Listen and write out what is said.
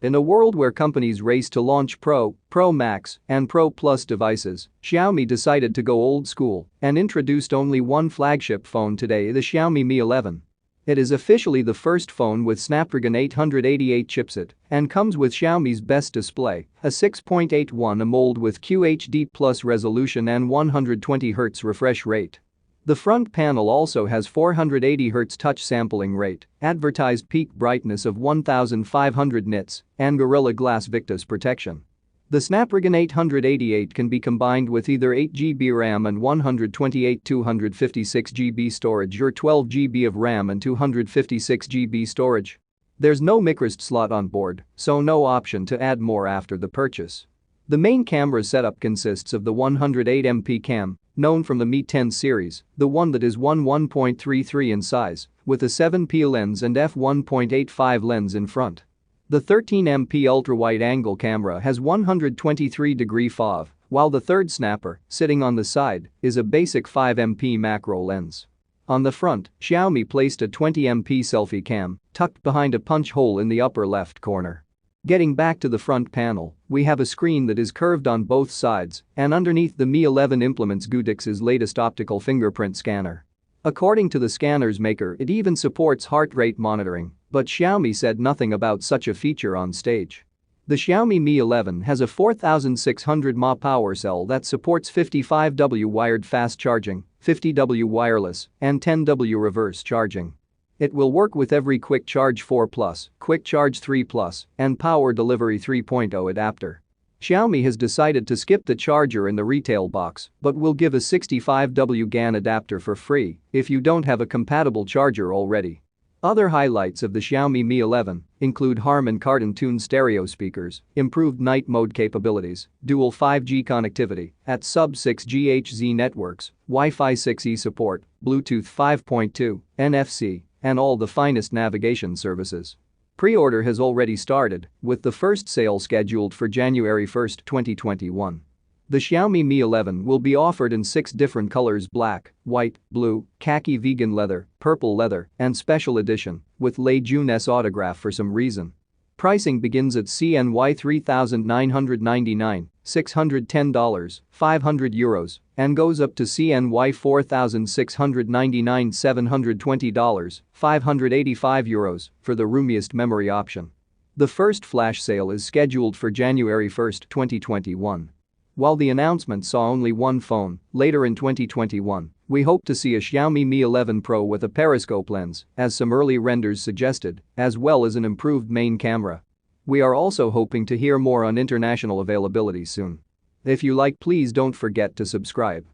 In a world where companies race to launch Pro, Pro Max, and Pro Plus devices, Xiaomi decided to go old school and introduced only one flagship phone today, the Xiaomi Mi 11. It is officially the first phone with Snapdragon 888 chipset and comes with Xiaomi's best display, a 6.81 AMOLED with QHD+ resolution and 120Hz refresh rate. The front panel also has 480Hz touch sampling rate, advertised peak brightness of 1500 nits, and Gorilla Glass Victus protection. The Snapdragon 888 can be combined with either 8GB RAM and 128/256GB storage or 12GB of RAM and 256GB storage. There's no microSD slot on board, so no option to add more after the purchase. The main camera setup consists of the 108MP cam, known from the Mi 10 series, the one that is 1.33 in size, with a 7p lens and f1.85 lens in front. The 13MP ultra-wide-angle camera has 123° FOV, while the third snapper, sitting on the side, is a basic 5MP macro lens. On the front, Xiaomi placed a 20MP selfie cam, tucked behind a punch hole in the upper left corner. Getting back to the front panel, we have a screen that is curved on both sides, and underneath the Mi 11 implements Goodix's latest optical fingerprint scanner. According to the scanner's maker, it even supports heart rate monitoring, but Xiaomi said nothing about such a feature on stage. The Xiaomi Mi 11 has a 4600 mAh power cell that supports 55W wired fast charging, 50W wireless, and 10W reverse charging. It will work with every Quick Charge 4 Plus, Quick Charge 3 Plus, and Power Delivery 3.0 adapter. Xiaomi has decided to skip the charger in the retail box but will give a 65W GAN adapter for free if you don't have a compatible charger already. Other highlights of the Xiaomi Mi 11 include Harman Kardon tuned stereo speakers, improved night mode capabilities, dual 5G connectivity at sub-6 GHz networks, Wi-Fi 6E support, Bluetooth 5.2, NFC, and all the finest navigation services. Pre-order has already started, with the first sale scheduled for January 1, 2021. The Xiaomi Mi 11 will be offered in 6 different colors: black, white, blue, khaki vegan leather, purple leather, and special edition, with Lei Jun's autograph for some reason. Pricing begins at CNY 3,999, $610, €500, and goes up to CNY 4,699, $720, €585 for the roomiest memory option. The first flash sale is scheduled for January 1, 2021. While the announcement saw only one phone, later in 2021, we hope to see a Xiaomi Mi 11 Pro with a periscope lens, as some early renders suggested, as well as an improved main camera. We are also hoping to hear more on international availability soon. If you like, please don't forget to subscribe.